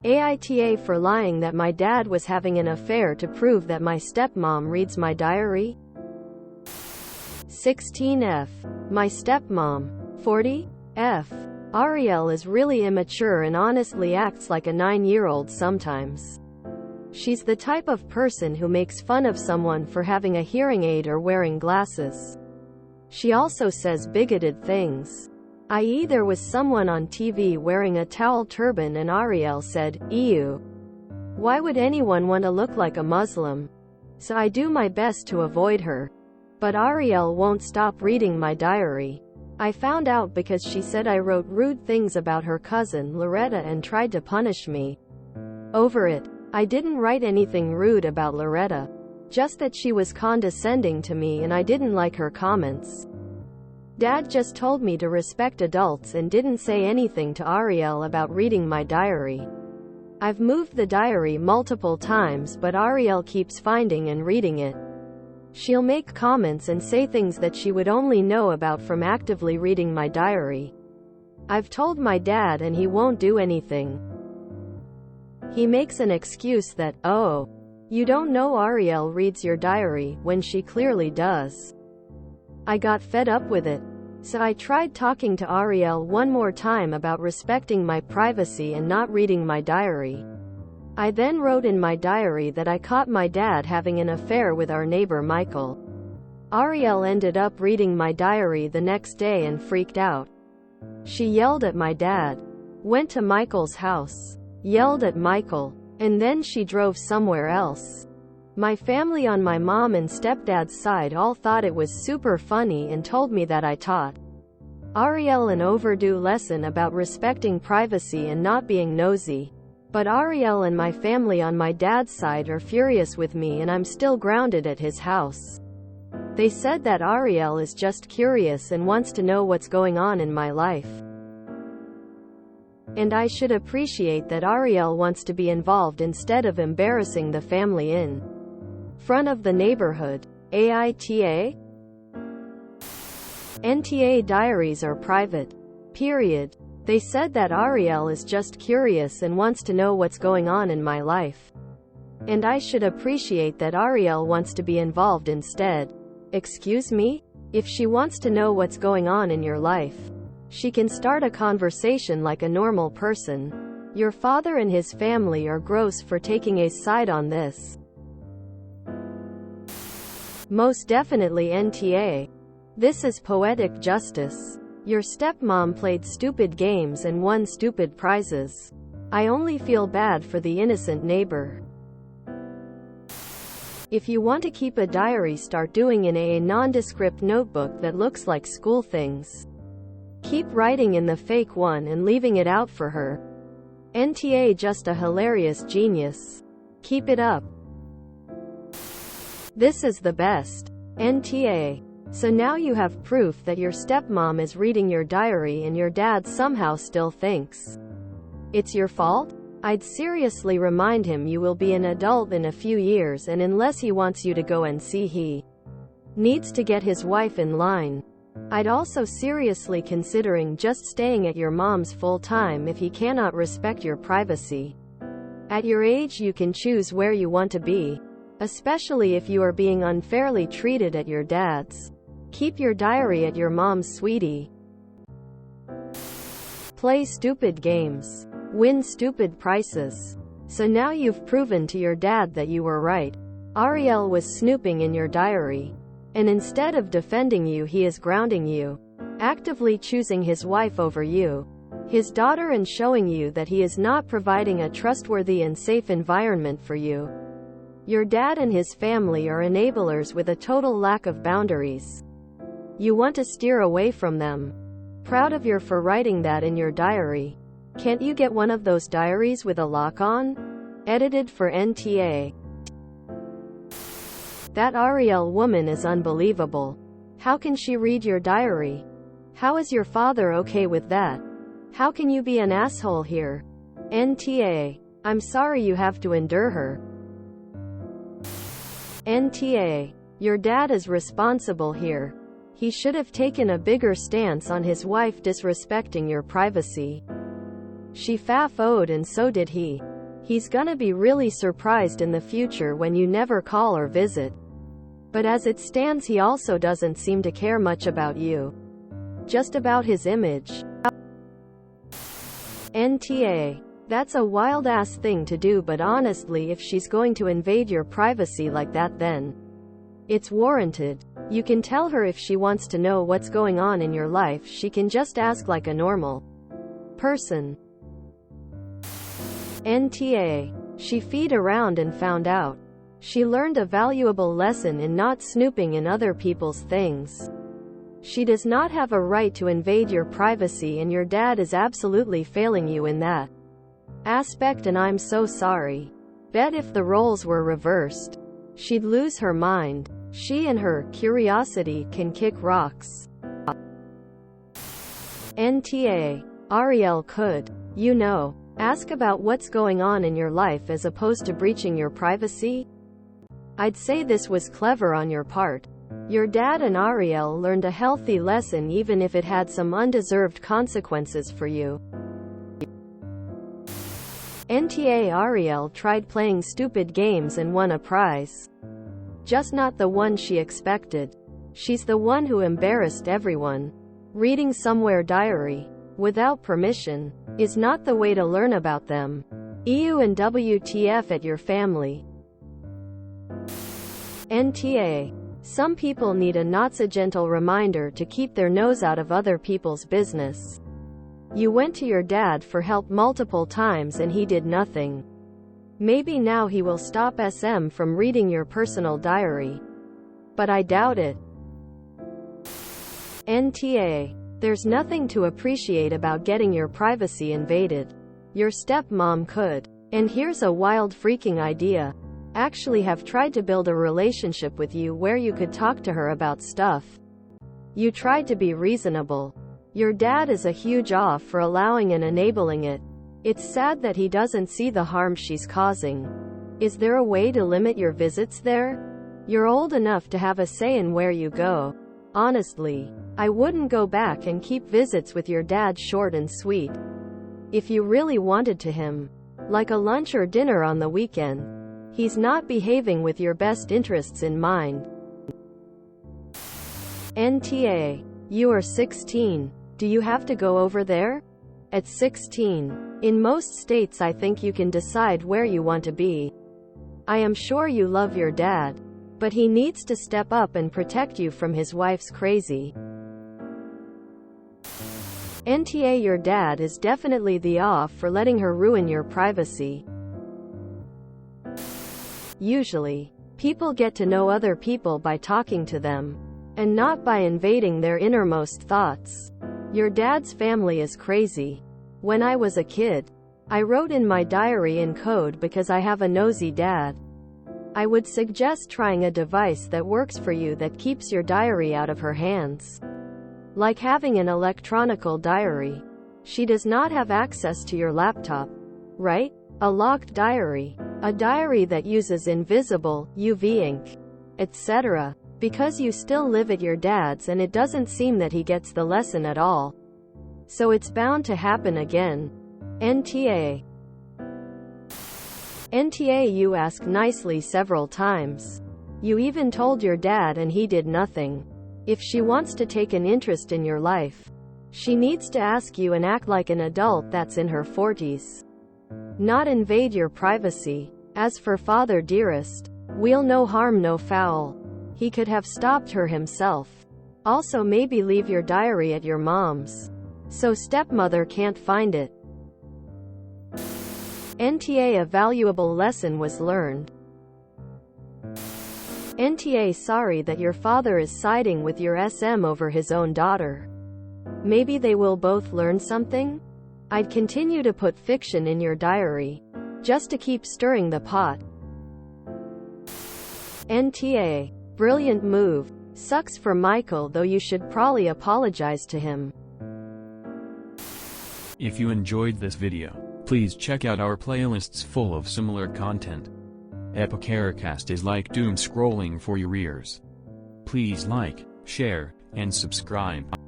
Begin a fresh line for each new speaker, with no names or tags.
AITA for lying that my dad was having an affair to prove that my stepmom reads my diary. 16F. My stepmom. 40F. Ariel is really immature and honestly acts like a 9-year-old sometimes. She's the type of person who makes fun of someone for having a hearing aid or wearing glasses. She also says bigoted things. I.e., there was someone on TV wearing a towel turban and Ariel said, "Ew. Why would anyone want to look like a Muslim?" So I do my best to avoid her. But Ariel won't stop reading my diary. I found out because she said I wrote rude things about her cousin Loretta and tried to punish me over it. I didn't write anything rude about Loretta. Just that she was condescending to me and I didn't like her comments. Dad just told me to respect adults and didn't say anything to Ariel about reading my diary. I've moved the diary multiple times but Ariel keeps finding and reading it. She'll make comments and say things that she would only know about from actively reading my diary. I've told my dad and he won't do anything. He makes an excuse that, "Oh, you don't know Ariel reads your diary," when she clearly does. I got fed up with it. So I tried talking to Ariel one more time about respecting my privacy and not reading my diary. I then wrote in my diary that I caught my dad having an affair with our neighbor Michael. Ariel ended up reading my diary the next day and freaked out. She yelled at my dad, went to Michael's house, yelled at Michael, and then she drove somewhere else. My family on my mom and stepdad's side all thought it was super funny and told me that I taught Ariel an overdue lesson about respecting privacy and not being nosy. But Ariel and my family on my dad's side are furious with me and I'm still grounded at his house. They said that Ariel is just curious and wants to know what's going on in my life. And I should appreciate that Ariel wants to be involved instead of embarrassing the family in front of the neighborhood. AITA? NTA diaries are private. Period. They said that Ariel is just curious and wants to know what's going on in my life. And I should appreciate that Ariel wants to be involved instead. Excuse me? If she wants to know what's going on in your life, she can start a conversation like a normal person. Your father and his family are gross for taking a side on this. Most definitely NTA. This is poetic justice. Your stepmom played stupid games and won stupid prizes. I only feel bad for the innocent neighbor. If you want to keep a diary, start doing in a nondescript notebook that looks like school things. Keep writing in the fake one and leaving it out for her. NTA just a hilarious genius. Keep it up. This is the best. NTA. So now you have proof that your stepmom is reading your diary and your dad somehow still thinks it's your fault? I'd seriously remind him you will be an adult in a few years and unless he wants you to go and see, he needs to get his wife in line. I'd also seriously considering just staying at your mom's full time if he cannot respect your privacy. At your age you can choose where you want to be. Especially if you are being unfairly treated at your dad's. Keep your diary at your mom's, sweetie. Play stupid games. Win stupid prizes. So now you've proven to your dad that you were right. Ariel was snooping in your diary. And instead of defending you, he is grounding you. Actively choosing his wife over you, his daughter, and showing you that he is not providing a trustworthy and safe environment for you. Your dad and his family are enablers with a total lack of boundaries. You want to steer away from them. Proud of you for writing that in your diary. Can't you get one of those diaries with a lock on? Edited for NTA. That Ariel woman is unbelievable. How can she read your diary? How is your father okay with that? How can you be an asshole here? NTA. I'm sorry you have to endure her. NTA. Your dad is responsible here. He should have taken a bigger stance on his wife disrespecting your privacy. She fa-foed and so did he. He's gonna be really surprised in the future when you never call or visit. But as it stands, he also doesn't seem to care much about you. Just about his image. NTA. That's a wild-ass thing to do, but honestly, if she's going to invade your privacy like that, then it's warranted. You can tell her if she wants to know what's going on in your life, she can just ask like a normal person. NTA. She feed around and found out. She learned a valuable lesson in not snooping in other people's things. She does not have a right to invade your privacy, and your dad is absolutely failing you in that aspect, and I'm so sorry. Bet if the roles were reversed, she'd lose her mind. She and her curiosity can kick rocks. NTA. Ariel could, ask about what's going on in your life as opposed to breaching your privacy. I'd say this was clever on your part. Your dad and Ariel learned a healthy lesson, even if it had some undeserved consequences for you. NTA. Ariel tried playing stupid games and won a prize. Just not the one she expected. She's the one who embarrassed everyone. Reading somewhere diary without permission is not the way to learn about them. EU and WTF at your family. NTA. Some people need a not-so-gentle reminder to keep their nose out of other people's business. You went to your dad for help multiple times and he did nothing. Maybe now he will stop SM from reading your personal diary. But I doubt it. NTA. There's nothing to appreciate about getting your privacy invaded. Your stepmom could. And here's a wild freaking idea. Actually have tried to build a relationship with you where you could talk to her about stuff. You tried to be reasonable. Your dad is a huge off for allowing and enabling it. It's sad that he doesn't see the harm she's causing. Is there a way to limit your visits there? You're old enough to have a say in where you go. Honestly, I wouldn't go back and keep visits with your dad short and sweet. If you really wanted to him, like a lunch or dinner on the weekend, he's not behaving with your best interests in mind. NTA. You are 16. Do you have to go over there? At 16. In most states I think you can decide where you want to be. I am sure you love your dad, but he needs to step up and protect you from his wife's crazy. NTA. Your dad is definitely the off for letting her ruin your privacy. Usually, people get to know other people by talking to them, and not by invading their innermost thoughts. Your dad's family is crazy. When I was a kid, I wrote in my diary in code because I have a nosy dad. I would suggest trying a device that works for you that keeps your diary out of her hands. Like having an electronical diary. She does not have access to your laptop, right? A locked diary. A diary that uses invisible, UV ink, etc. Because you still live at your dad's and it doesn't seem that he gets the lesson at all. So it's bound to happen again. NTA. NTA. You asked nicely several times. You even told your dad and he did nothing. If she wants to take an interest in your life, she needs to ask you and act like an adult that's in her 40s. Not invade your privacy. As for father dearest, we'll no harm no foul. He could have stopped her himself. Also maybe leave your diary at your mom's, so stepmother can't find it. NTA. A valuable lesson was learned. NTA. Sorry that your father is siding with your SM over his own daughter. Maybe they will both learn something? I'd continue to put fiction in your diary, just to keep stirring the pot. NTA. Brilliant move. Sucks for Michael though, you should probably apologize to him.
If you enjoyed this video, please check out our playlists full of similar content. Epicuricast is like doom scrolling for your ears. Please like, share, and subscribe.